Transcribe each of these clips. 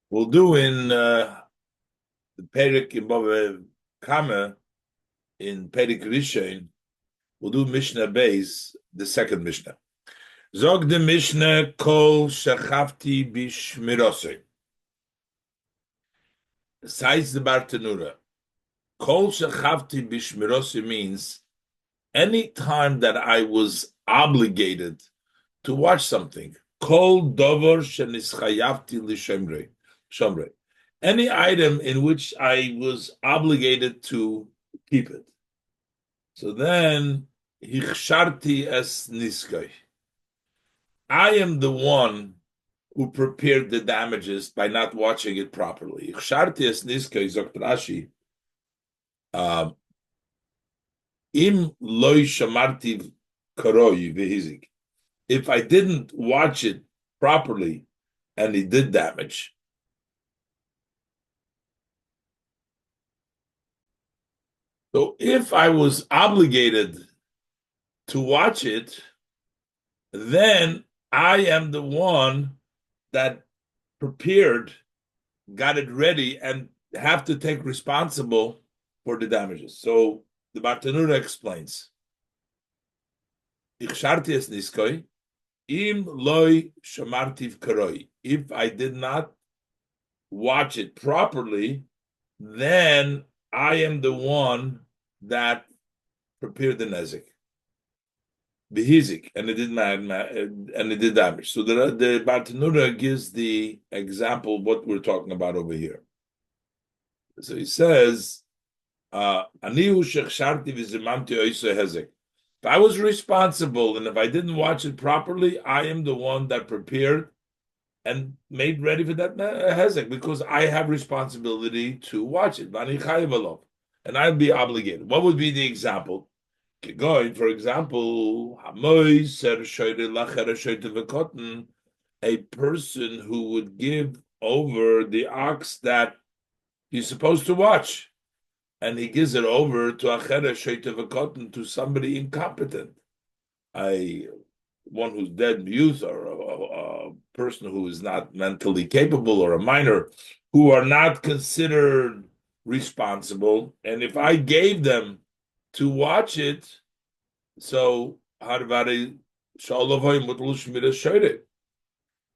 We'll do in the Perek in Bava Kama in Perek Rishon. We'll do Mishnah Beis, the second Mishnah. Zog the Mishnah kol shachavti bishmirosei. Besides the Bartanura, kol shachavti bishmirosei means any time that I was obligated to watch something. Kol dover shenischayavti l'shomrei. Shomrei. Any item in which I was obligated to keep it. So then, hichsharti es niskay. I am the one who prepared the damages by not watching it properly. Hichsharti es niskay, Zokt Rashi. Im loy shamarti karoi vehizik. If I didn't watch it properly and it did damage, so if I was obligated to watch it, then I am the one that prepared, got it ready, and have to take responsible for the damages. So the Bartanura explains, "Ichsharti es niskoi, im loy shamartiv karoi." If I did not watch it properly, then I am the one that prepared the nezik, behizik, and it did damage. So the Bartanura gives the example of what we're talking about over here. So he says, "Anihu shechsharti v'zimanti oisei hezek." If I was responsible and if I didn't watch it properly, I am the one that prepared and made ready for that hezek because I have responsibility to watch it. And I'd be obligated. What would be the example? Going, for example, a person who would give over the ox that he's supposed to watch, and he gives it over to somebody incompetent, one who's dead youth or a person who is not mentally capable or a minor, who are not considered responsible. And if I gave them to watch it, so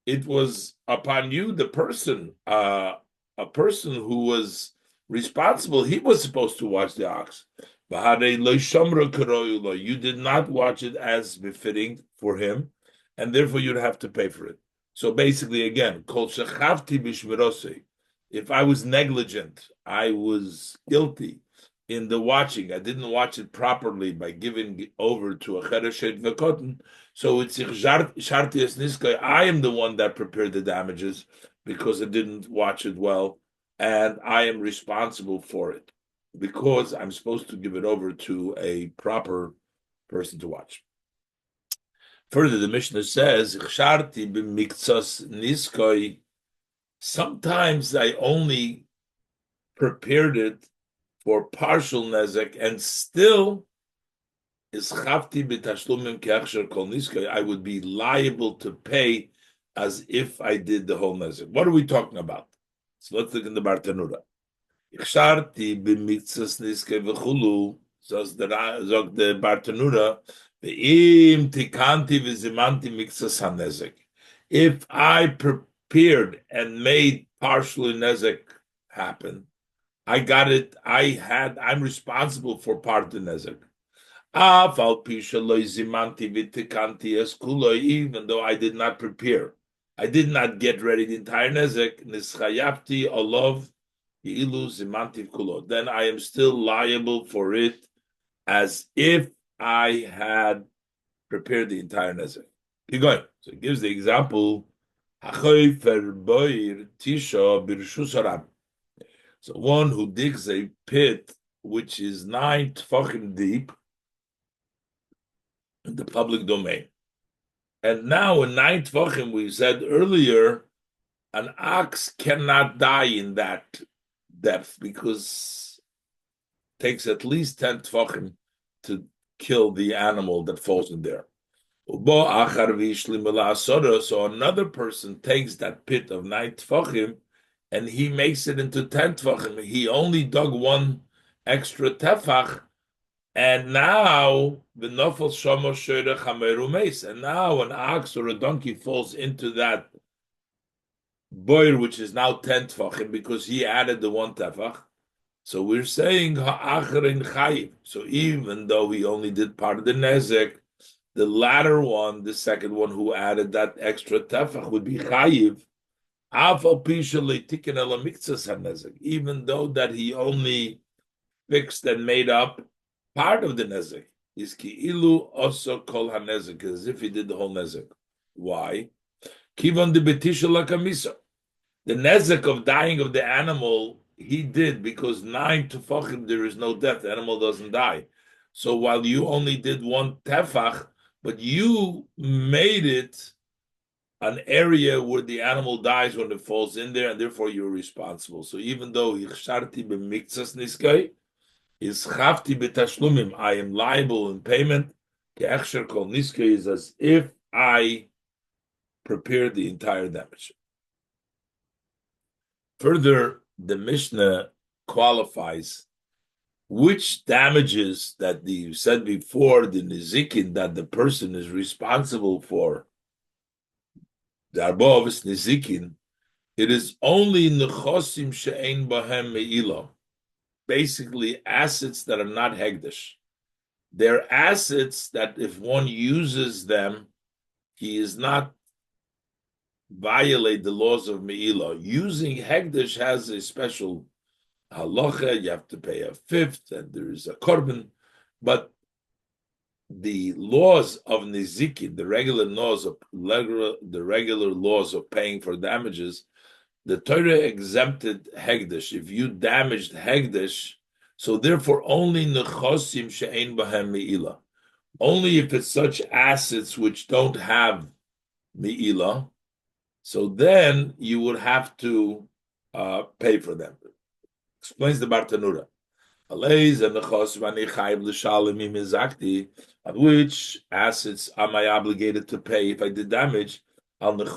it was upon you, the person, a person who was responsible. He was supposed to watch the ox. You did not watch it as befitting for him, and therefore you'd have to pay for it. So basically, again, if I was negligent, I was guilty in the watching. I didn't watch it properly by giving over to a chereshet v'kotten. So it's shartias niskay. I am the one that prepared the damages because I didn't watch it well, and I am responsible for it because I'm supposed to give it over to a proper person to watch. Further, the Mishnah says, "Sharti b'miktzas niskay." Sometimes I only prepared it for partial nezek, and still is chavti b'tashlumim ke'achsher kol niskay. I would be liable to pay as if I did the whole nezek. What are we talking about? So let's look in the Bartanura. Ichsharti b'mitzvas niskay v'chulu. Says the Bartanura. Ve'im tikanti v'zimanti mitzvas hanezek. If I prepared and made partially nezek happen, I got it. I'm responsible for part of the nezek. Even though I did not prepare, I did not get ready the entire nezek. Nischayavti olov yilu zimantiv kulo. Then I am still liable for it, as if I had prepared the entire nezek. Keep going. So it gives the example. So one who digs a pit which is 9 tefachim deep in the public domain. And now in 9 tefachim, we said earlier, an ox cannot die in that depth because it takes at least 10 tefachim to kill the animal that falls in there. So another person takes that pit of 9 tefachim and he makes it into 10 tefachim. He only dug one extra tefach, and now the nofel shomo shoyre chameru meis. And now an ox or a donkey falls into that boir, which is now 10 tefachim, because he added the one tefach. So we're saying ha'acherin chayiv. So even though he only did part of the nezek, the latter one, the second one who added that extra tefach, would be chayiv. Even though that he only fixed and made up part of the nezek, is ki'ilu also kol hanezek, as if he did the whole nezek. Why? Kivon de betisha lakamisa. The nezek of dying of the animal he did because 9 tefachim there is no death. The animal doesn't die. So while you only did one tefach, but you made it an area where the animal dies when it falls in there, and therefore you're responsible. So even though hichsharti b'miktsas niskai, is chafti b'tashlumim, I am liable in payment. Ke'echsher kol niskai is as if I prepared the entire damage. Further, the Mishnah qualifies which damages that you said before, the nizikin, that the person is responsible for, the arbovs nizikin, it is only nechosim she'ein bahem me'ilah, basically assets that are not hegdish. They're assets that if one uses them, he is not violate the laws of me'ilah. Using hegdish has a special halacha, you have to pay a fifth, and there is a korban, but the laws of nizikin, the regular laws of paying for damages, the Torah exempted hegdish. If you damaged hegdish, so therefore only nechosim she'ein bahem me'ilah. Only if it's such assets which don't have me'ilah, so then you would have to pay for them. Explains the Bartanura. On which assets am I obligated to pay if I did damage? Only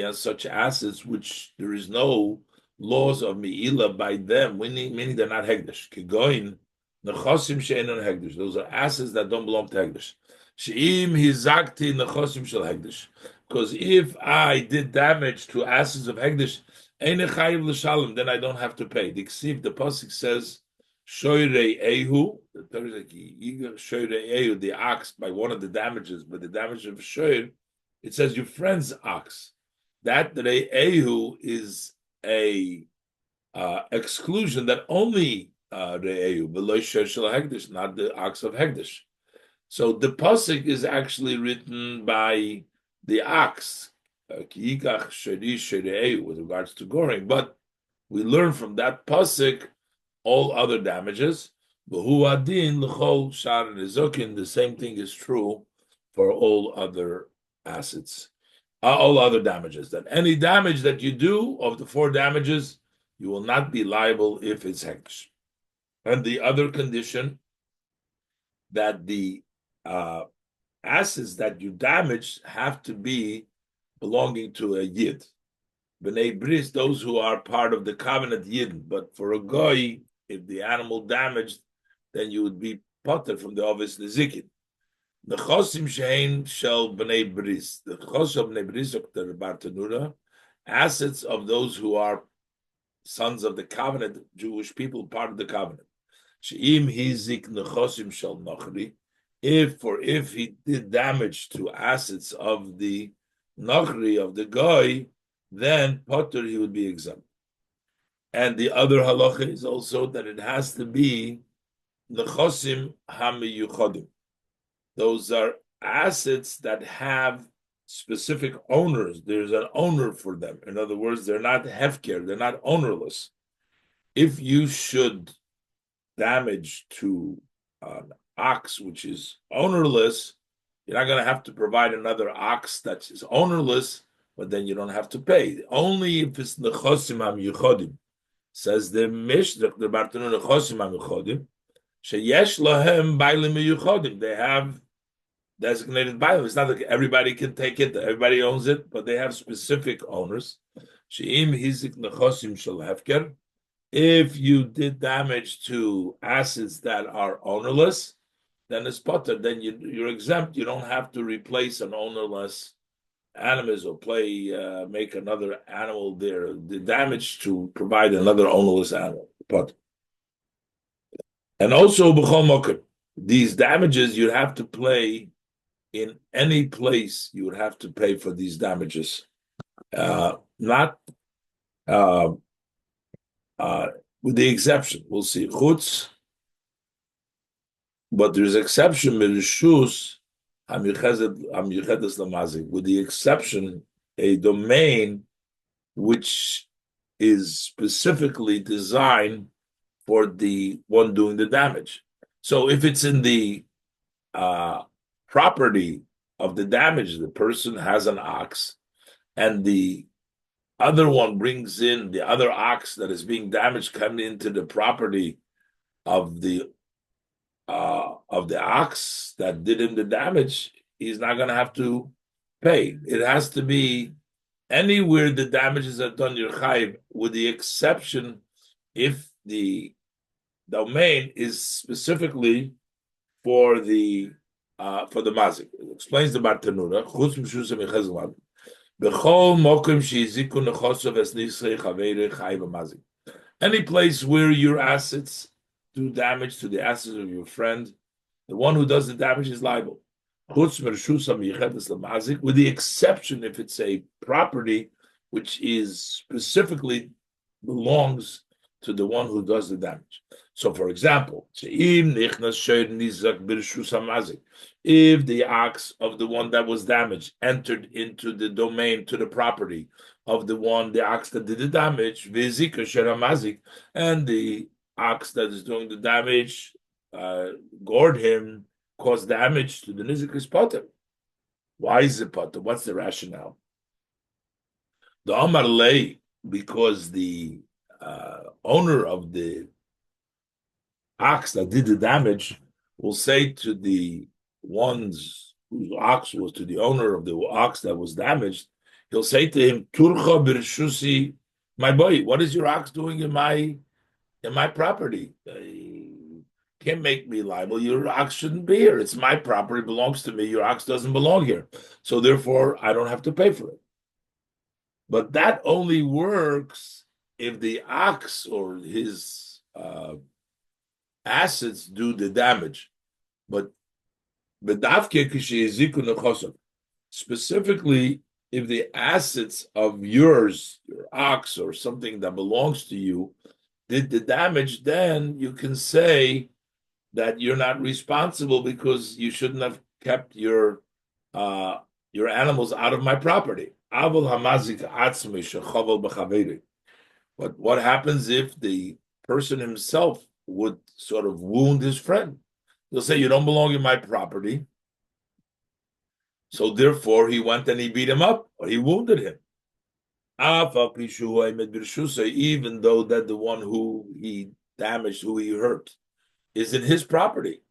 on such assets which there is no laws of me'ilah by them, meaning they're not hegdish. Kigoin nechosim she'ein on hegdish. Those are assets that don't belong to hegdish. She'im hizakti nechosim shel hegdish. Because if I did damage to assets of hegdish, then I don't have to pay. The pasuk says, "Shoyrei ehu." The Torah is like "Shoyrei ehu," the ox by one of the damages, but the damage of shoyr, it says your friend's ox. That rei ehu is a exclusion that only rei ehu, below shoyr shel hegdish, not the ox of hegdish. So the pasuk is actually written by the ox. With regards to goring, but we learn from that pasuk all other damages. The same thing is true for all other assets, all other damages. That any damage that you do of the 4 damages, you will not be liable if it's hekdesh. And the other condition that the assets that you damage have to be belonging to a yid. B'nei bris, those who are part of the covenant yid. But for a goy, if the animal damaged, then you would be potter from the obvious nezikin. The chosim shein shel b'nei bris. The chos of b'nei bris, the Bartanura, assets of those who are sons of the covenant, Jewish people, part of the covenant. She'im hizik nechosim shel nochri. If he did damage to assets of the Nachri of the guy, then Potter he would be exempt. And the other halacha is also that it has to be nechosim hamiyuchodim. Those are assets that have specific owners. There's an owner for them. In other words, they're not hefker, they're not ownerless. If you should damage to an ox which is ownerless, you're not going to have to provide another ox that is ownerless, but then you don't have to pay. Only if it's nechosim hamiyuchodim. Says the Mishnah, the Bartanura nechosim hamiyuchodim, sheyesh lahem bailim miyuchodim. They have designated bailim. It's not like everybody can take it, everybody owns it, but they have specific owners. She'im hizik nechosim shel hefker. If you did damage to assets that are ownerless, then it's potter. Then you're exempt. You don't have to replace an ownerless animals or make another animal there, the damage to provide another ownerless animal. But and also these damages you have to play in any place. You would have to pay for these damages, not uh, with the exception. We'll see chutz, but there's exception mirishus hamyuchedes lamazik. With the exception, a domain which is specifically designed for the one doing the damage. So if it's in the uh, property of the damage, the person has an ox, and the other one brings in the other ox that is being damaged, coming into the property of the ox that did him the damage, he's not going to have to pay. It has to be anywhere the damages are done, you're chayiv, with the exception if the domain is specifically for the mazik. It explains the Bartanura. Chutz mishusam yechezelav. B'chol mokim she'iziku nechosov es nisrei chaveirei chayiv mazik. Any place where your assets do damage to the assets of your friend, the one who does the damage is liable. With the exception if it's a property which is specifically belongs to the one who does the damage. So, for example, if the ox of the one that was damaged entered into the domain, to the property of the ox that did the damage, and the ox that is doing the damage gored him, caused damage to the nizik is potter. Why is it potter? What's the rationale? The Amar lay, because the owner of the ox that did the damage will say to the ones whose ox was to the owner of the ox that was damaged, he'll say to him, Turcha birshusi, my boy, what is your ox doing in my property? Can't make me liable. Your ox shouldn't be here. It's my property, belongs to me. Your ox doesn't belong here. So therefore, I don't have to pay for it. But that only works if the ox or his assets do the damage. But specifically, if the assets of your ox or something that belongs to you did the damage, then you can say that you're not responsible because you shouldn't have kept your animals out of my property. But what happens if the person himself would sort of wound his friend? He'll say, you don't belong in my property. So therefore, he went and he beat him up, or he wounded him. Even though that the one who he damaged, who he hurt, is in his property.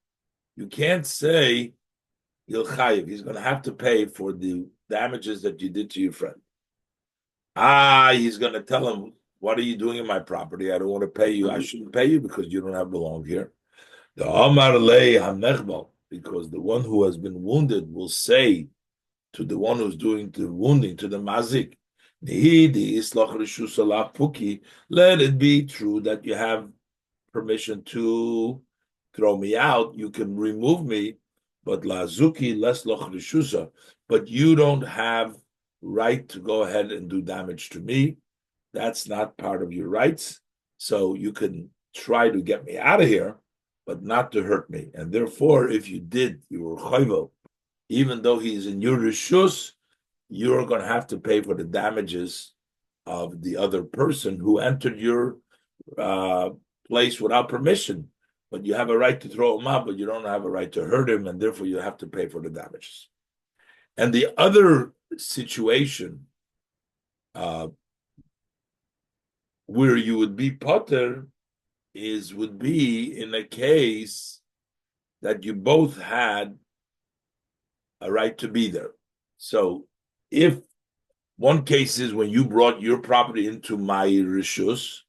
You can't say he's going to have to pay for the damages that you did to your friend. He's going to tell him, what are you doing in my property? I don't want to pay you. I shouldn't pay you because you don't have belong here. The Amar Lei Hamechbal, because the one who has been wounded will say to the one who's doing the wounding, to the mazik, let it be true that you have permission to throw me out. You can remove me, but lazuki les loch rishusa. But you don't have right to go ahead and do damage to me. That's not part of your rights. So you can try to get me out of here, but not to hurt me. And therefore, if you did, you were chayvel. Even though he's in your rishus, you're going to have to pay for the damages of the other person who entered your place without permission. But you have a right to throw him out, but you don't have a right to hurt him, and therefore you have to pay for the damages. And the other situation where you would be potter would be in a case that you both had a right to be there. So if One case is when you brought your property into my rishus,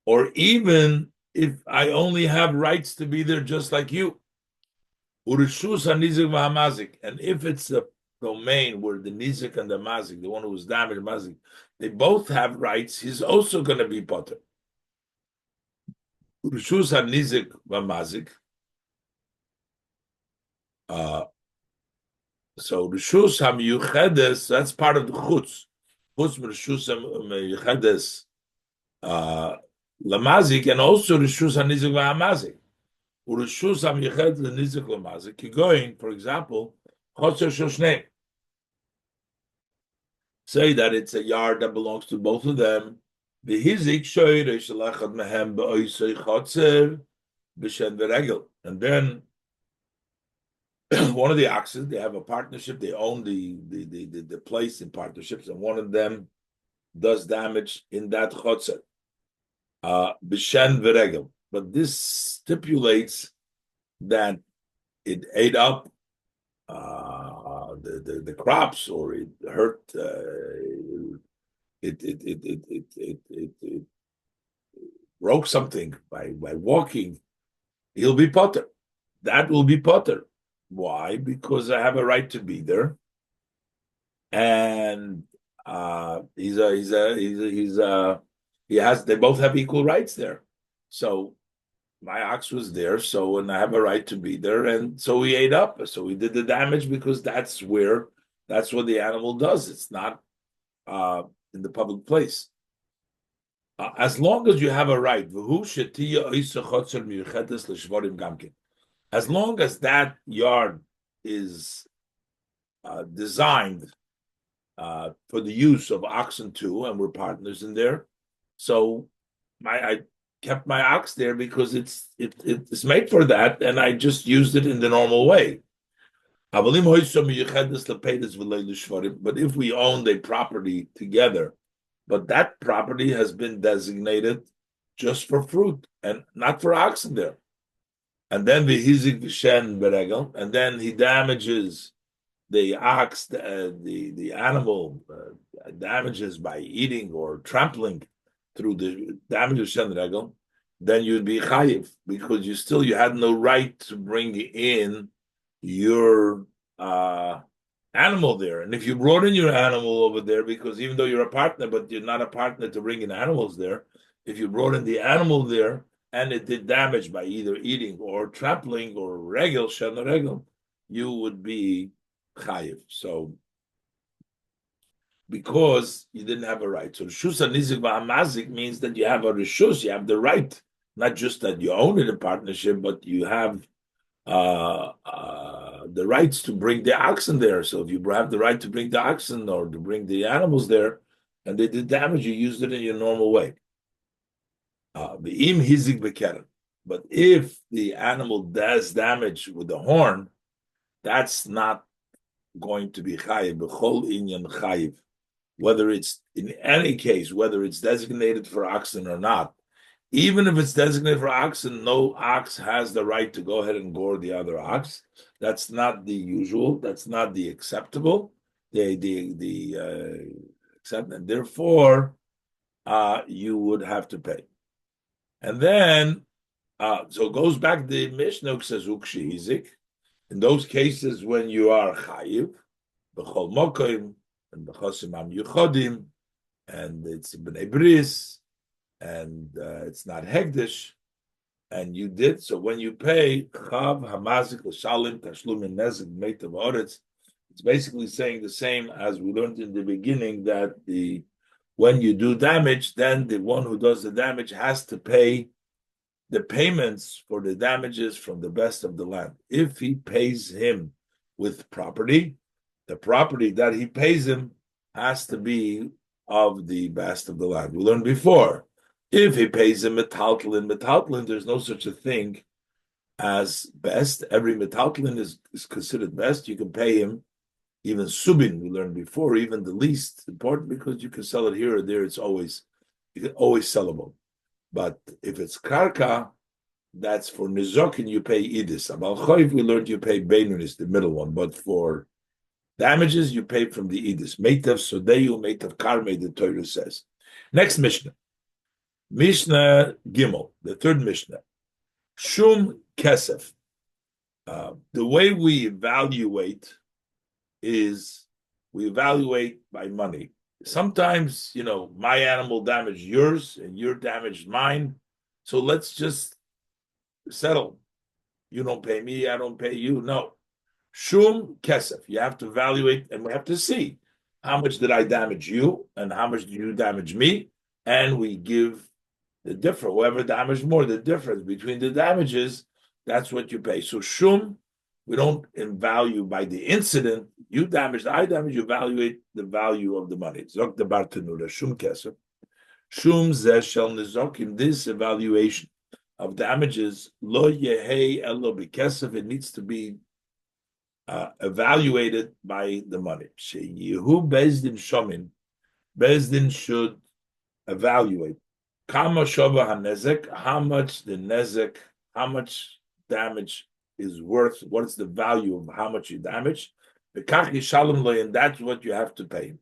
or even if I only have rights to be there just like you. Urishus hanizik v'hamazik. And if it's a domain where the nizik and the mazik, the one who was damaged, mazik, they both have rights, he's also going to be potter. Urishus hanizik v'hamazik. So Rishus HaMiyuchedes, that's part of the Chutz. Chutz Rishus HaMiyuchedes Lamazik, and also Rishus HaNizik VaHamazik. Rishus HaMiyuchedes LaNizik Lamazik. You're going, for example, Chotzer Shoshneim. Say that it's a yard that belongs to both of them. V'hizik shoyre shalachad mehem ba'oisei chotzer b'shen v'regel. And then one of the oxen, they have a partnership, they own the place in partnerships, and one of them does damage in that chotzer. B'shen v'regel. But this stipulates that it ate up the crops, or it hurt it broke something by walking. He'll be potter. That will be potter. Why? Because I have a right to be there, and he has. They both have equal rights there. So my ox was there, and I have a right to be there, and so we ate up. So we did the damage because that's what the animal does. It's not in the public place. As long as you have a right, as long as that yard is designed for the use of oxen too, and we're partners in there, so I kept my ox there because it's made for that, and I just used it in the normal way. But if we owned a property together, but that property has been designated just for fruit and not for oxen there, and then and then he damages the ox, the animal damages by eating or trampling through the damage of shen regel, then you'd be chayiv because you had no right to bring in your animal there. And if you brought in your animal over there, because even though you're a partner, but you're not a partner to bring in animals there, if you brought in the animal there and it did damage by either eating or trampling or regel, shen regel, you would be chayiv. So because you didn't have a right. So Rishus HaNizik VaHamazik means that you have a Rishus, you have the right, not just that you own it in partnership, but you have the rights to bring the oxen there. So if you have the right to bring the oxen or to bring the animals there, and they did damage, you used it in your normal way. V'im hizik b'keren. But if the animal does damage with the horn, that's not going to be chayiv. B'chol inyan chayiv. Whether it's in any case, whether it's designated for oxen or not, even if it's designated for oxen, no ox has the right to go ahead and gore the other ox. That's not the usual. That's not the acceptable. The accept, and therefore you would have to pay. And then so it goes back. The Mishnah says ukshi hizik. In those cases when you are chayiv, b'chol mokim, and b'chosim am yuchodim, and it's b'nei bris, and it's not hegdish, and you did so. When you pay chav hamazik l'shalim tashlum and nezik meitav oretz, it's basically saying the same as we learned in the beginning, that when you do damage, then the one who does the damage has to pay the payments for the damages from the best of the land. If he pays him with property, the property that he pays him has to be of the best of the land. We learned before, if he pays him metaltlin, there's no such a thing as best. Every metaltlin is considered best. You can pay him even subin, we learned before, even the least important, because you can sell it here or there. You can always sellable. But if it's karka, that's for nizokin, you pay idis. Abal choiv, we learned you pay beinunis, the middle one. But for Damages you pay from the edis. Meitav sodeyu, meitav karme, the Torah says. Next Mishnah. Mishnah Gimel, the third Mishnah. Shum kesef. The way we evaluate is we evaluate by money. Sometimes, my animal damaged yours and your damaged mine. So let's just settle. You don't pay me, I don't pay you. No. Shum kesef. You have to evaluate and we have to see how much did I damage you and how much do you damage me. And we give the difference. Whoever damaged more, the difference between the damages, that's what you pay. So shum, we don't value by the incident. You damaged, I damaged, you evaluate the value of the money. Zok the bartenura, shum kesef. Shum zeh shel nizokim. This evaluation of damages, lo yehei elo b'kesef, it needs to be evaluated by the money. Sheyehu bezdin shomin, bezdin should evaluate kama shova hanezek, how much the nezek, how much damage is worth, what is the value of how much you damage, v'kach yishalom lo, and that's what you have to pay.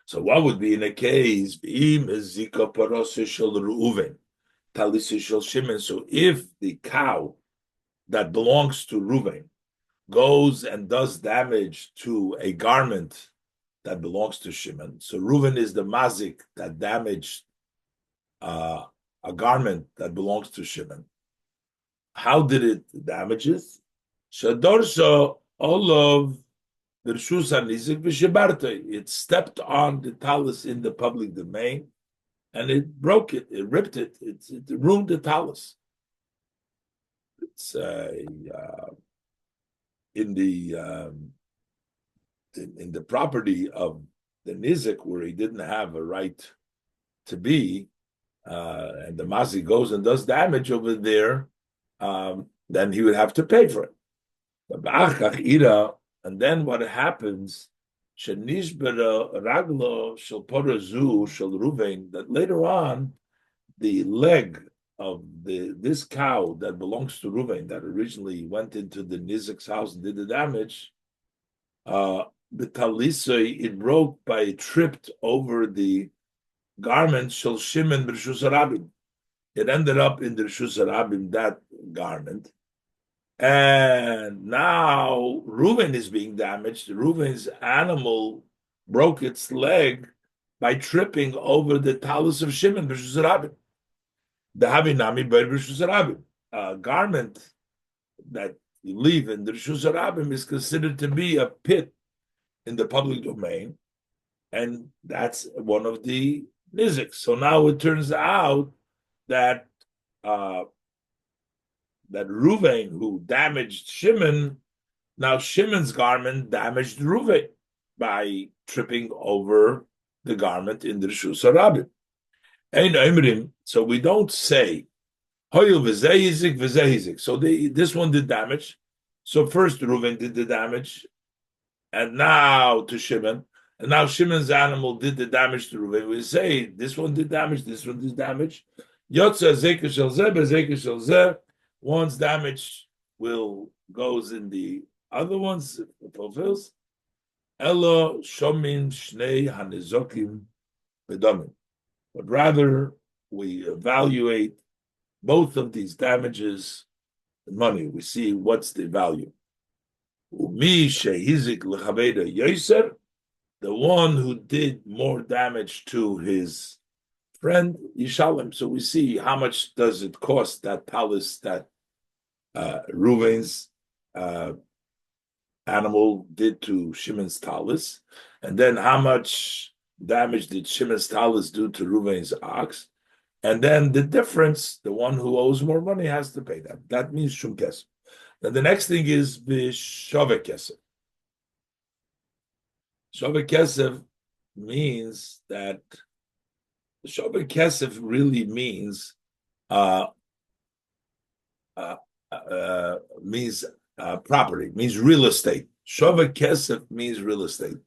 So what would be in a case, im ezika parose shel Reuven, talisi shel Shimon, so if the cow that belongs to Reuven goes and does damage to a garment that belongs to Shimon. So Reuven is the mazik that damaged a garment that belongs to Shimon. How did it damage it? Shadorsha olav b'rshus hanizik v'shebarta. It stepped on the talus in the public domain, and it broke it. It ripped it. It ruined the talus. It's in the property of the nizik where he didn't have a right to be, and the mazi goes and does damage over there, then he would have to pay for it. And then what happens? That later on, the leg of this cow that belongs to Reuven, that originally went into the nizik's house and did the damage, the talisay, it broke by it tripped over the garment shel Shimon b'rshus harabim. It ended up in the rshus harabim, that garment, and now Reuven is being damaged. Reuven's animal broke its leg by tripping over the talus of Shimon b'rshus harabim. The havinami by rshus harabim, a garment that you leave in the rshus harabim is considered to be a pit in the public domain, and that's one of the niziks. So now it turns out that that Reuven, who damaged Shimon, now Shimon's garment damaged Reuven by tripping over the garment in the Rishus Harabim. So we don't say, so this one did damage. So first Reuven did the damage, and now to Shimon, and now Shimon's animal did the damage to Reuven. We say this one did damage, this one did damage. One's damage goes in the other one's, it fulfills. Elo shomin shnei hanizokim bedomim. But rather we evaluate both of these damages in money. We see what's the value. Umi shehizik lechaveda yoser, the one who did more damage to his friend, Yishalem. So we see how much does it cost that talus that Reuven's animal did to Shimon's talus, and then how much damage did Shimon's talus do to Reuven's ox, and then the difference, the one who owes more money has to pay that. That means shum kesef. Then the next thing is v'shovek kesef. Shovek kesef means that Shovek kesef really means property, means real estate. Shovek kesef means real estate.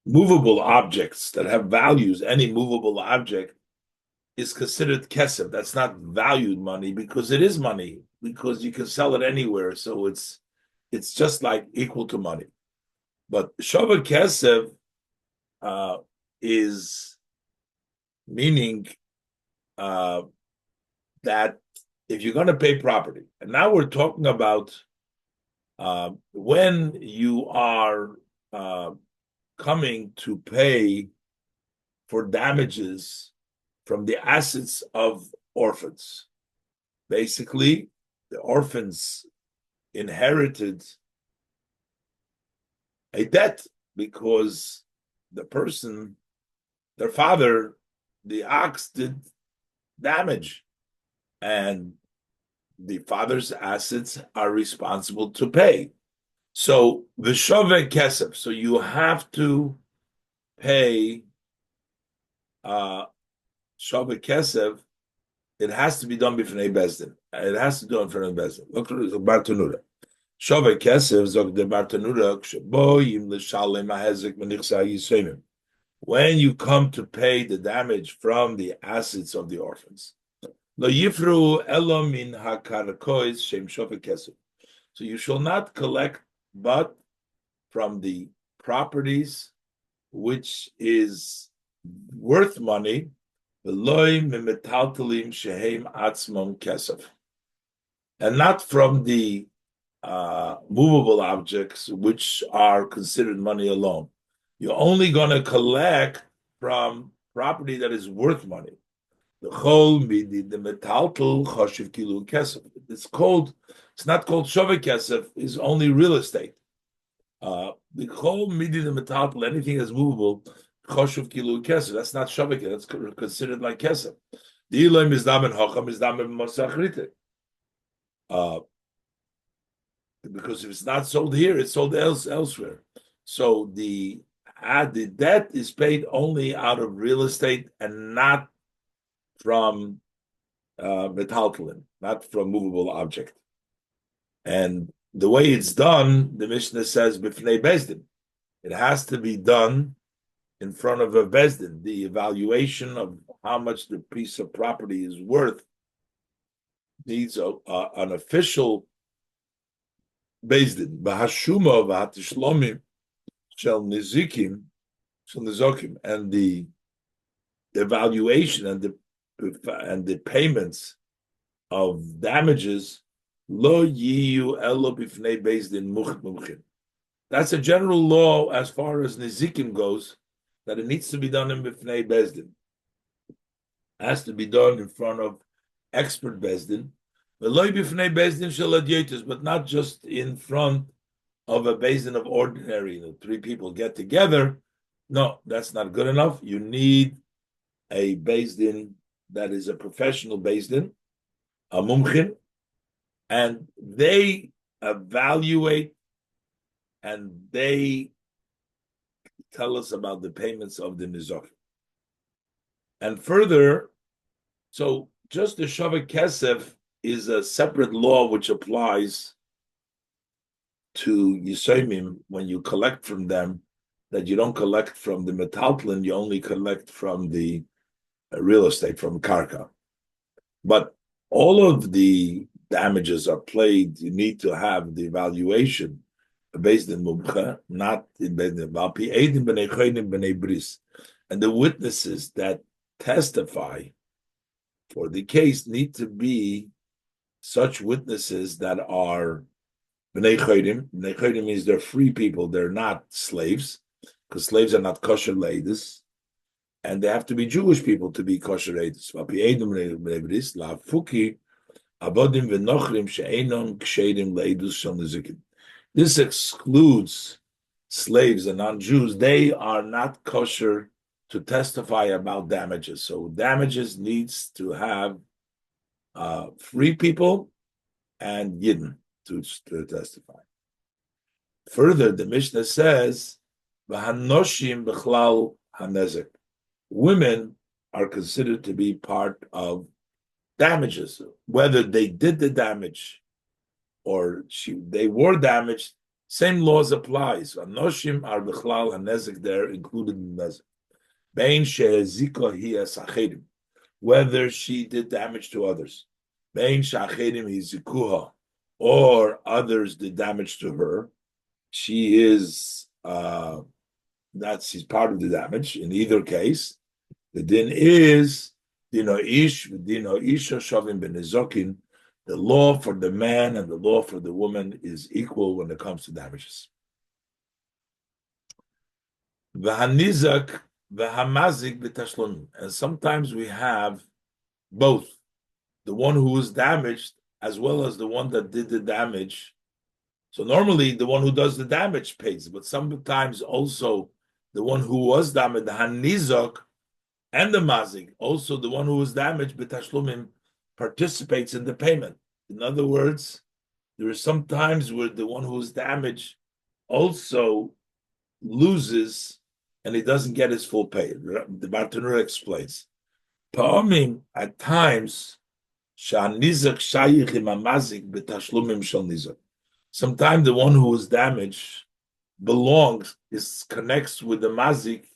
Movable objects that have values, any movable object is considered kesef. That's not valued money because it is money, because you can sell it anywhere. So it's just like equal to money. But shava kesef is meaning uh, that if you're going to pay property, and now we're talking about when you are uh, coming to pay for damages from the assets of orphans. Basically, the orphans inherited a debt because the person, their father, the ox, did damage, and the father's assets are responsible to pay. So the shove kesef. So you have to pay shove kesef. It has to be done b'fnei bezdin. It has to do in front of bezdin. Look at the Bartanura. Shove kesef zog the Bartanura kshaboyim l'shalem hahezek menichsa yisayim. When you come to pay the damage from the assets of the orphans, lo yifru elo min hakarakois shem shove kesef. So you shall not collect but from the properties which is worth money, and not from the movable objects which are considered money alone. You're only going to collect from property that is worth money. It's not called shovek kesef, it's only real estate. The whole midi the metal, anything that's movable, choshuv kilu kesef. That's not shavik. That's considered like kesef. The iloim is damen hocham is damen masachrite. Because if it's not sold here, it's sold elsewhere. So the debt is paid only out of real estate and not from metaltalin, not from movable object. And the way it's done, the Mishnah says b'fnei bezdin. It has to be done in front of a bezdin. The evaluation of how much the piece of property is worth needs an official bezdin. B'hashuma v'hatishlomim shel nizikim shel nizokim, and the evaluation and the payments of damages. Lo yiyu elo b'fnei bezdin mumchin. That's a general law as far as nizikim goes, that it needs to be done in b'fnei bezdin. It has to be done in front of expert bezdin. V'lo b'fnei bezdin shel adyotos, but not just in front of a bezdin of ordinary. Three people get together. No, that's not good enough. You need a bezdin that is a professional bezdin, a mumchin, and they evaluate and they tell us about the payments of the nizok. And further, so just the shavak kesef is a separate law which applies to Yisomim when you collect from them, that you don't collect from the metaltlin, you only collect from the real estate, from karka. But all of the damages are played, you need to have the evaluation based in mumcha, not in bnei bris. And the witnesses that testify for the case need to be such witnesses that are bnei chodim. Bnei chodim means they're free people, they're not slaves, because slaves are not kosher ladies. And they have to be Jewish people to be kosher ladies. This excludes slaves and non-Jews. They are not kosher to testify about damages. So damages needs to have free people and Yidden to testify. Further, the Mishnah says, "V'hanoshim b'chlal hanezek." Women are considered to be part of damages, whether they did the damage or they were damaged. Same laws applies. Anoshim are b'chlal hanezek. They're included in the nezek. Bein she'ezika hi asachedim. whether she did damage to others, or others did damage to her. She is she's part of the damage. In either case, the din is isha shavim benizokin. The law for the man and the law for the woman is equal when it comes to damages. V'hanizak v'hamazik b'tashlum, and sometimes we have both the one who was damaged as well as the one that did the damage. So normally the one who does the damage pays, but sometimes also the one who was damaged, the hanizak and the mazik, also the one who was damaged b'tashlumim, participates in the payment. In other words, there are some times where the one who was damaged also loses and he doesn't get his full pay. The Bartanura explains. Pa'omim, at times, sha'nizak shayich imamazik b'tashlumim shal nizak. Sometimes the one who was damaged connects with the mazik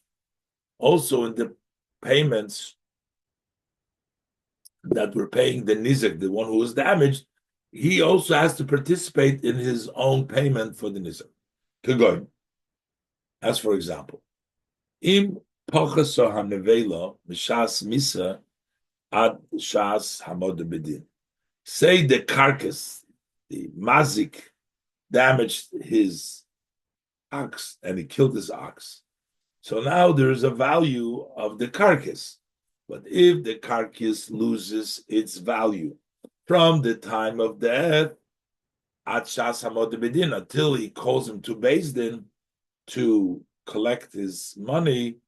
also in the payments that we're paying the nizak, the one who was damaged. He also has to participate in his own payment for the nizak. Kegoin. As for example, im pochaso hanevela mishas misa ad shas hamod bedin. Say the carcass, the mazik, damaged his ox and he killed his ox. So now there is a value of the carcass. But if the carcass loses its value from the time of death, at shas hamod bedin, until he calls him to Beis Din to collect his money,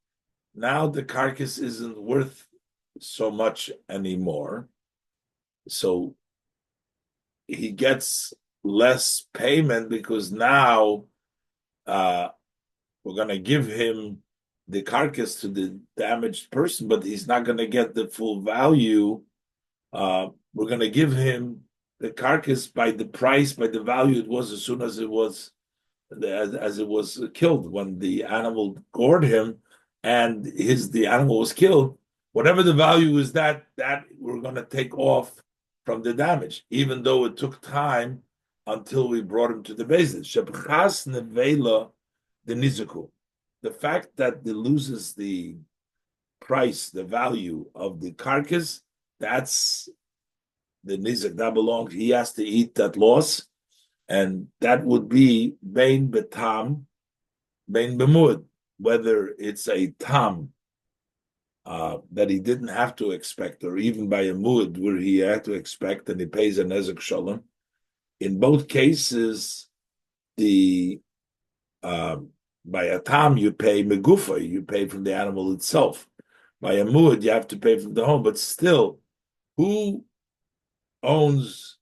now the carcass isn't worth so much anymore. So he gets less payment because now we're going to give him the carcass to the damaged person, but he's not going to get the full value. We're going to give him the carcass by the price, by the value it was as soon as it was killed, when the animal gored him and the animal was killed. Whatever the value is, that we're going to take off from the damage, even though it took time until we brought him to the basis. Shebchas nevela the nizuku, the fact that it loses the price, the value of the carcass, that's the nizuk, that belongs. He has to eat that loss. And that would be bein betam, bein bemud, whether it's a tam that he didn't have to expect, or even by a mud where he had to expect and he pays a nezek shalom. In both cases, by a tam you pay megufa, you pay from the animal itself. By a mud you have to pay from the home, but still, who owns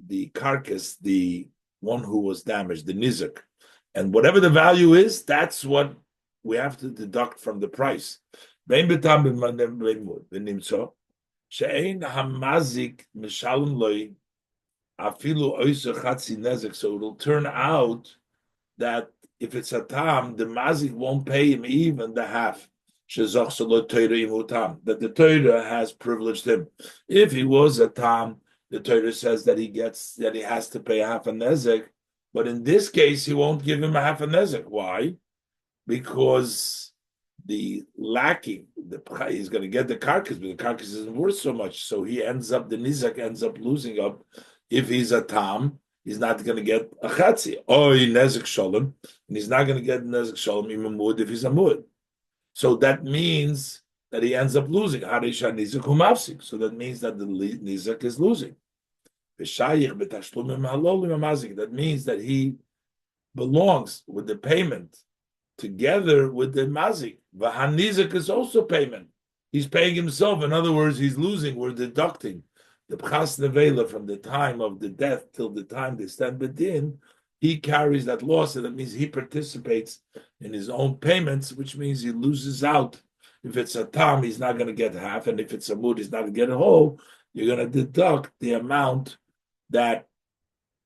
the carcass, the one who was damaged, the nizuk, and whatever the value is, that's what we have to deduct from the price. So it'll turn out that if it's a tam, the mazik won't pay him even the half. That the Torah has privileged him. If he was a tam, the Torah says that he has to pay half a nezek, but in this case he won't give him a half a nezek. Why? Because he's going to get the carcass, but the carcass isn't worth so much, so the nizek ends up losing up. If he's a tam, he's not going to get a chatzi or nezek shalom, and he's not going to get nezek shalom imamud if he's a mud. So that means that he ends up losing. So that means that the nizak is losing. That means that he belongs with the payment together with the mazik. Nizak is also payment. He's paying himself. In other words, he's losing. We're deducting the b'chas nevela from the time of the death till the time they stand bedin. He carries that loss, and that means he participates in his own payments, which means he loses out. If it's a tam, he's not going to get half, and if it's a mud, he's not going to get a whole. You're going to deduct the amount that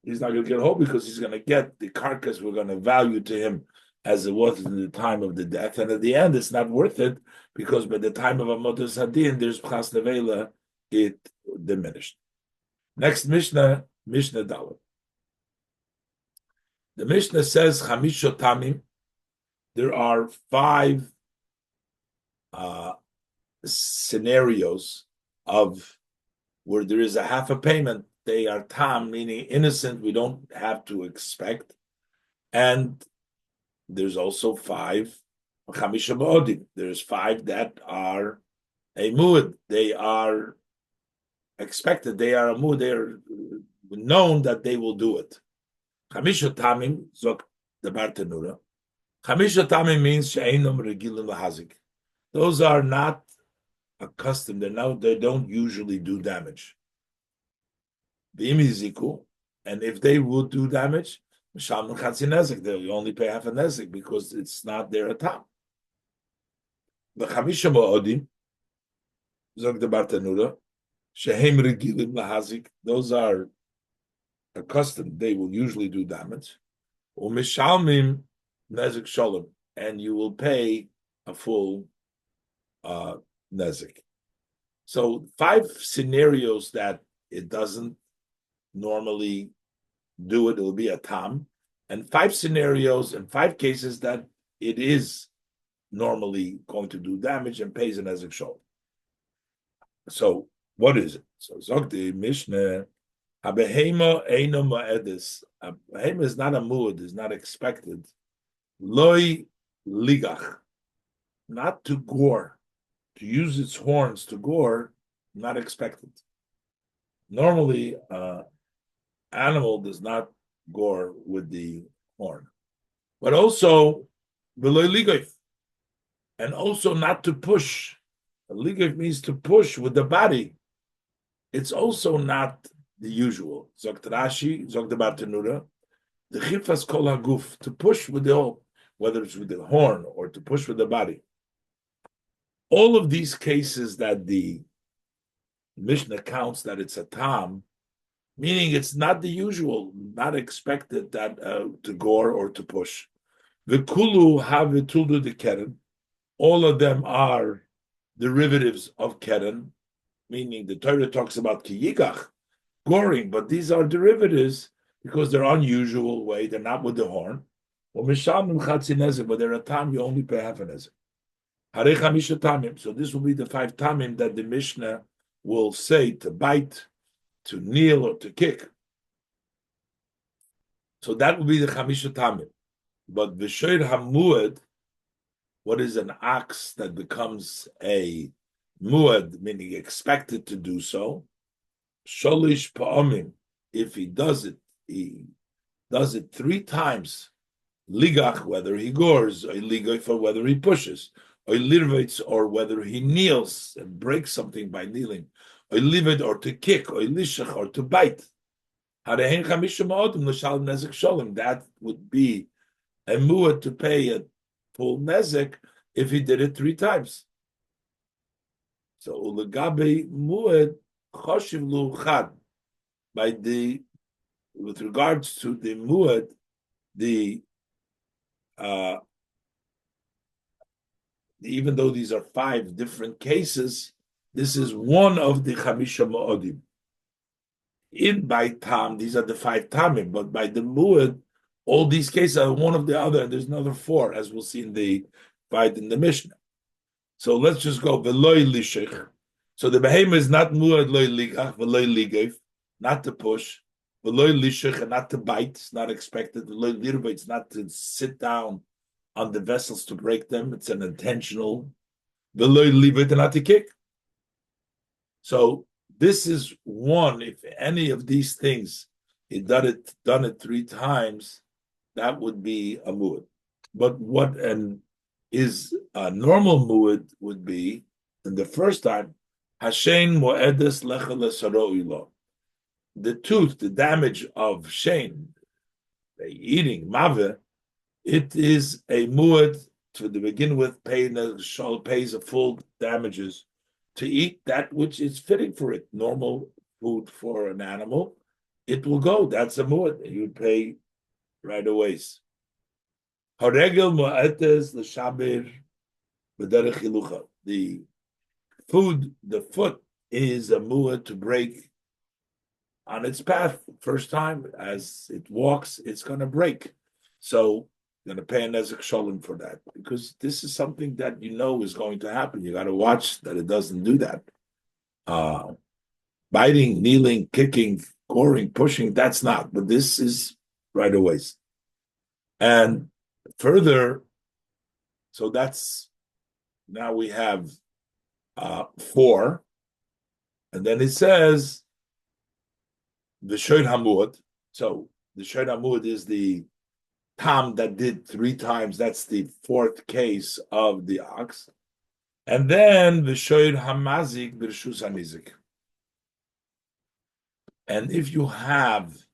he's not going to get a whole, because he's going to get the carcass we're going to value to him as it was in the time of the death, and at the end it's not worth it because by the time of Amotus Hadin, there's Pchas Nevela, it diminished. Next Mishnah, Mishnah Dalet. The Mishnah says Chamish Tamim. There are 5 scenarios of where there is a half a payment. They are tam, meaning innocent. We don't have to expect. And there's also 5 chamisha ba'odim. There's 5 that are a muad. They are expected. They are a muad. They are known that they will do it. Chamisha tamim zok the bartenura. Chamisha tamim means she'einom regilim lahazik. Those are not accustomed. They don't usually do damage. And if they would do damage, they'll only pay half a nezik because it's not their atam. The chamisha ma'odim, zog the bartanura, shehem regilim lahazik. Those are accustomed. They will usually do damage. Umishalmim nezik shalom, and you will pay a full nezik. So 5 scenarios that it doesn't normally do it, will be a tam, and 5 scenarios and 5 cases that it is normally going to do damage and pays an nezik shol. So what is it? So Zogdi Mishnah, Habehema Eino Ma'edis. A behema is not a muad, is not expected. Loi ligach, not to gore, to use its horns to gore, not expected. Normally, animal does not gore with the horn, but also v'lo ligayf, and also not to push. Ligayf means to push with the body. It's also not the usual. Zogt Rashi, Zogt the Bartenura, the chifas kol haguf, to push with the whole, whether it's with the horn or to push with the body. All of these cases that the Mishnah counts that it's a tam, meaning it's not the usual, not expected that to gore or to push. V'kulu havituldu de keren. All of them are derivatives of keren, meaning the Torah talks about kiyikach, goring, but these are derivatives because they're unusual way. They're not with the horn. Or mishamim chatzi nezek, but they're a tam. You only pay half a nezek. Harei chamisha tamim. So this will be the 5 tamim that the Mishnah will say to bite, to kneel, or to kick. So that will be the chamisha tamim. But v'shoir hamuad, what is an ox that becomes a muad, meaning expected to do so? Sholish pa'amim. If he does it 3 times. Ligach, whether he gores, or ligach, for whether he pushes, or lirvates, or whether he kneels and breaks something by kneeling, or livid, or to kick, or lishach, or to bite. That would be a muad to pay a full nezek if he did it 3 times. So ulegabe muad choshiv lu chad. With regards to the muad, even though these are 5 different cases, this is one of the chamisha ma'odim. In by tam, these are the 5 tamim, but by the muad, all these cases are one of the other, and there's another 4, as we'll see in the Mishnah. So let's just go veloy lishich. So the behema is not muad loy ligach, veloy ligav, not to push, veloy lishich, and not to bite. It's not expected. Veloy lirba, it's not to sit down on the vessels to break them. It's an intentional. Veloy livet, and not to kick. So this is one. If any of these things he done it 3 times, that would be a muad. But what is a normal muad would be in the first time, Hashem moedes lecha lesaroilo. The tooth, the damage of shein, the eating mave, it is a muad to begin with. Pays a full damages to eat that which is fitting for it. Normal food for an animal, it will go. That's a muad. You pay right away. Haregel mu'etes l'shabir b'derech hilucha. The foot is a mu'ah to break on its path. First time, as it walks, it's going to break. So you're going to pay a nezek sholem for that, because this is something that you know is going to happen. You got to watch that it doesn't do that. Biting, kneeling, kicking, goring, pushing, that's not. But this is right away. And further, so that's, now we have four. And then it says the Shoyd Hamud. So the Shoyd Hamud is the tam that did 3 times. That's the fourth case of the ox. And then the Shoyd Hamazik Birshus Hanizik. And if you have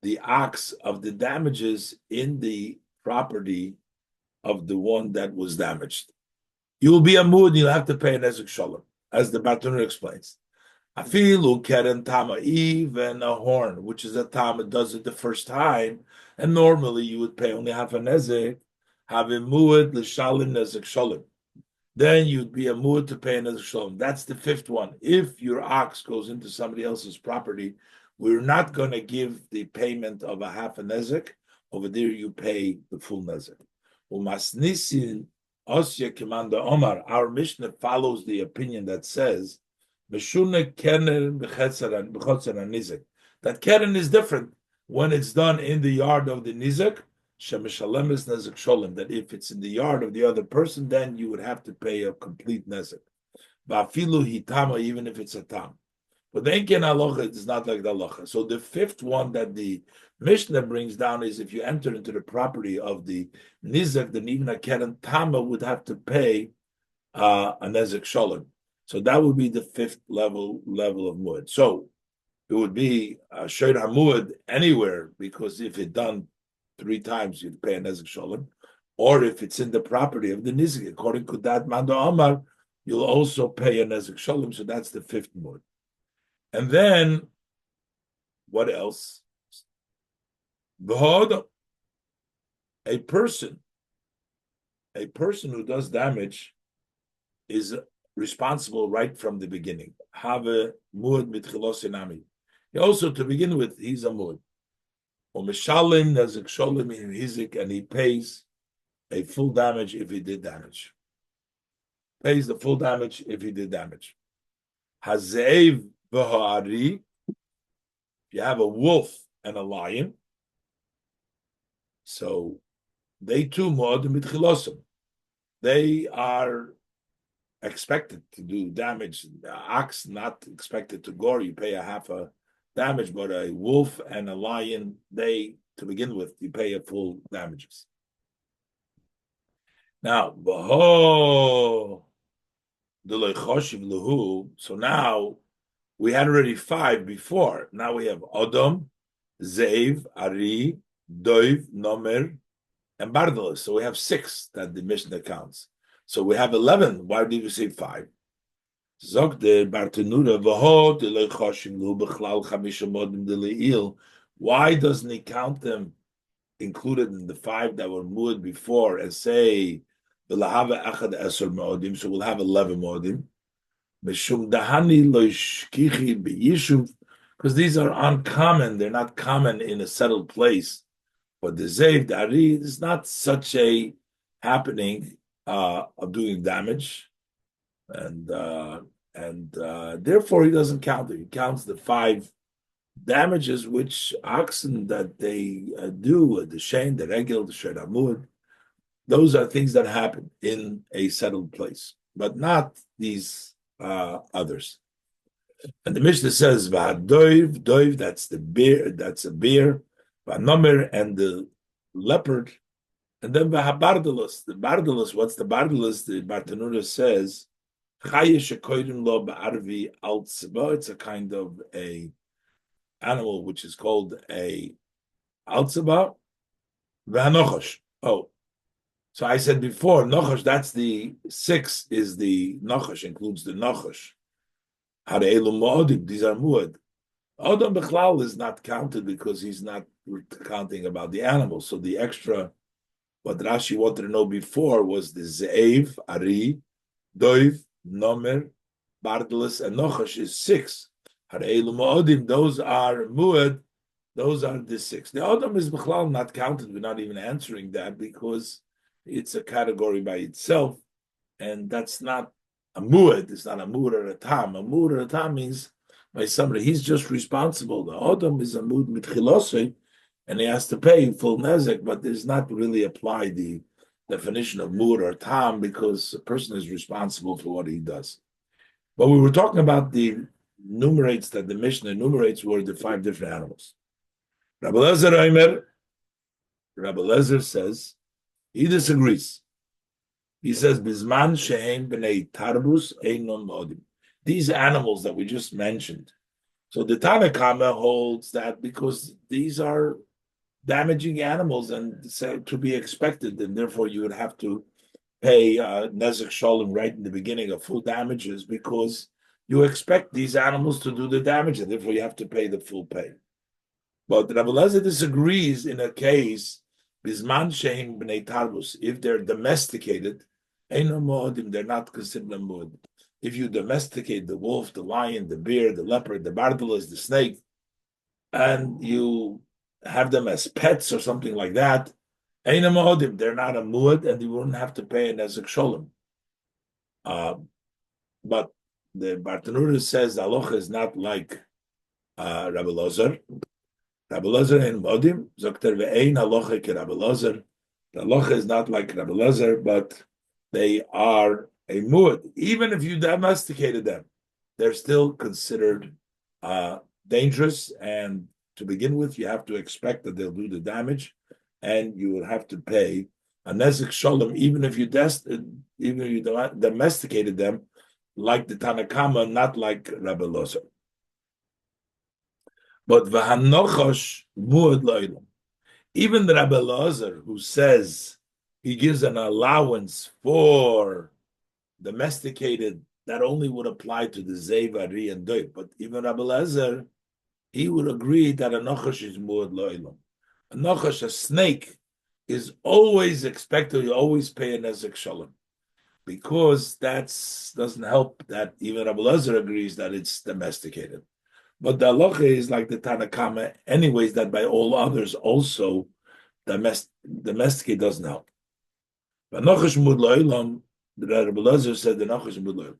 the ox of the damages in the property of the one that was damaged, you will be a mood and you'll have to pay an Ezek Shalom, as the Bartanur explains. Afilu keren tama, even a horn, which is a tama, does it the first time, and normally you would pay only half a nezek, have a muad l'shalim nezek shalom. Then you'd be a muad to pay a nezek shalom. That's the fifth one. If your ox goes into somebody else's property, we're not going to give the payment of a half a nezek. Over there, you pay the full nezek. Umasnisin osya kimanda omar. Our Mishnah follows the opinion that says that keren is different when it's done in the yard of the nizak. That if it's in the yard of the other person, then you would have to pay a complete nezek. Even if it's a tam. But the enken halacha is not like the halacha. So the fifth one that the Mishnah brings down is if you enter into the property of the nizak, then even a keren tama would have to pay a nezek shalom. So that would be the fifth level of muad. So it would be shoyd hamuad anywhere, because if it's done 3 times, you'd pay a nezek shalom. Or if it's in the property of the nizik, according to that manda amar, you'll also pay a nezek shalom. So that's the fifth muad. And then what else? A person who does damage is responsible right from the beginning. Have a muad mitchilosinami. Also, to begin with, he's a muad. Umeshalim nezek sholim in hizik, and he pays a full damage if he did damage. Pays the full damage if he did damage. Hazev v'ha'ari. You have a wolf and a lion, so they too muad mitchilosim. They are expected to do damage. The ox not expected to gore. You pay a half a damage, but a wolf and a lion, they, to begin with, you pay a full damages. Now, so now we had already 5 before. Now we have Odom, Zeiv, Ari, Doiv, Nomer, and Bardalos. So we have 6 that the Mishnah counts. So we have 11. Why did you say 5? Why doesn't he count them included in the 5 that were muad before and say so we'll have 11 modim? Because these are uncommon, they're not common in a settled place. But the Zeiv, the Ari, is not such a happening of doing damage, and therefore he doesn't count it. He counts the 5 damages which oxen that they do, the shein, the regel, the shed amud. Those are things that happen in a settled place, but not these others. And the Mishnah says, "V'hadoiv, doiv, that's the bear, that's a bear, v'hanomer, and the leopard." And then the bardalos, what's the bardalos? The Bartanura says, it's a kind of a animal which is called a altzaba, v'hanochosh. Oh, so I said before, nochosh, that's the 6 is the nochosh, includes the nochosh. These are muad. Odom Bechlal is not counted because he's not counting about the animals. So the extra What Rashi wanted to know before was the Ze'ev, Ari, Doiv, Nomer, Bardalis, and Nochash is 6. Hareilu Ma'odim, those are Muad, those are the 6. The Odom is B'chlal not counted. We're not even answering that because it's a category by itself, and that's not a Muad. It's not a Muad or a Tam. A Muad or a Tam means by somebody. He's just responsible. The Odom is a Muad Mitchilosei, and he has to pay full nezek, but there's not really applied the definition of Muad or Tam because a person is responsible for what he does. But we were talking about the enumerates that the Mishnah enumerates were the 5 different animals. Rabbi Lezer says, he disagrees. He says, Bizman she'en b'nei tarbus einon modim. These animals that we just mentioned. So the Tanakama holds that because these are damaging animals and to be expected, and therefore you would have to pay nezek shalom right in the beginning of full damages because you expect these animals to do the damage, and therefore you have to pay the full pay. But Rabbi Lezer disagrees in a case, bisman shein b'nei tarbus, if they're domesticated, eino mo'odim, they're not considered a mo'od. If you domesticate the wolf, the lion, the bear, the leopard, the bardalos, the snake, and you have them as pets or something like that, eino mo'odim, they're not a mo'od, and you wouldn't have to pay an nezek shalom. But the Bartanura says the halacha is not like Rabbi Lezer. Rabbi Lezer and Modim, Zokter ve'ein halacha ke Rabbi Lezer. The halacha is not like Rabbi Lezer, but they are a muad. Even if you domesticated them, they're still considered dangerous. And to begin with, you have to expect that they'll do the damage, and you will have to pay a nezek shalom, even if you domesticated them, like the Tanakama, not like Rabbi Lezer. But v'hanochosh muad lo'ilam. Even the Rabbi Elazar, who says he gives an allowance for domesticated, that only would apply to the Zev, Ari, and Doib. But even Rabbi Elazar, he would agree that a nochosh is muad lo'ilam. A nochosh, a snake, is always expected, you always pay a nezek shalom. Because that doesn't help that even Rabbi Elazar agrees that it's domesticated. But the halacha is like the Tanakama, anyways, that by all others also domesticate doesn't help. But Nochash Mud Lo'ilam, the Rabbi Lezer said the Nochash Mud Lo'ilam.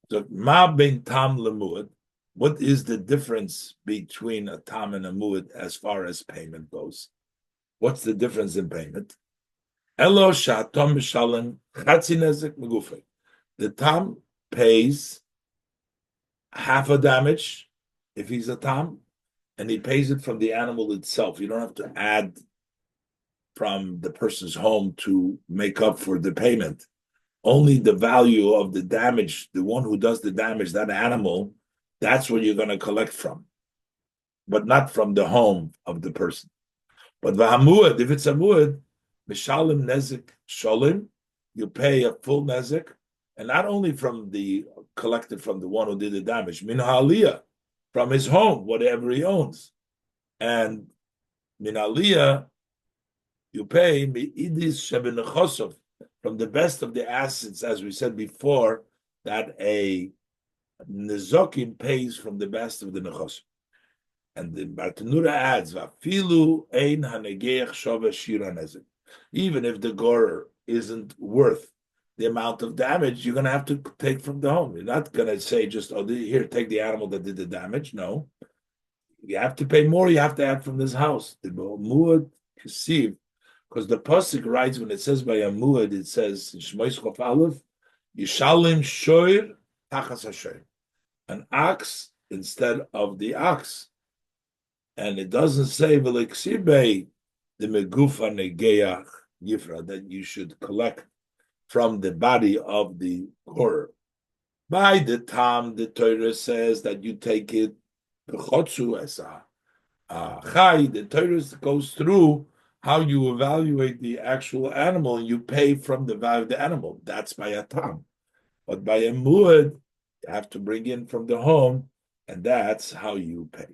So Ma ben Tam lemuad, what is the difference between a Tam and a Muad as far as payment goes? What's the difference in payment? Elo Shatom Shalem Chatzi Nezek Megufay. The Tam pays half a damage if he's a tam, and he pays it from the animal itself. You don't have to add from the person's home to make up for the payment. Only the value of the damage, the one who does the damage, that animal, that's what you're going to collect from, but not from the home of the person. But v'hamuad, if it's a muad, mishalim nezek sholim, you pay a full nezek, and not only from the collected from the one who did the damage, min ha'aliyah, from his home, whatever he owns. And min aliyah, you pay mi'idis shebenechosov, from the best of the assets, as we said before, that a nezokim pays from the best of the nechosov. And the Bartanura adds, vafilu ein hanegeach shove shira nezek. Even if the gorer isn't worth the amount of damage, you're going to have to take from the home. You're not going to say just, oh, here, take the animal that did the damage. No. You have to pay more, you have to add from this house. The muad kesiv, because the pasuk writes, when it says by a muad, it says, Shmois Chof Aleph, Yishalim shoir tachas hashoir. An ox instead of the ox. And it doesn't say, V'leksibe, the megufa negeach yifra, that you should collect from the body of the gorer. By the time the Torah says that you take it b'chotzu as a chai, the Torah goes through how you evaluate the actual animal and you pay from the value of the animal. That's by a tam. But by a muad, you have to bring in from the home, and that's how you pay.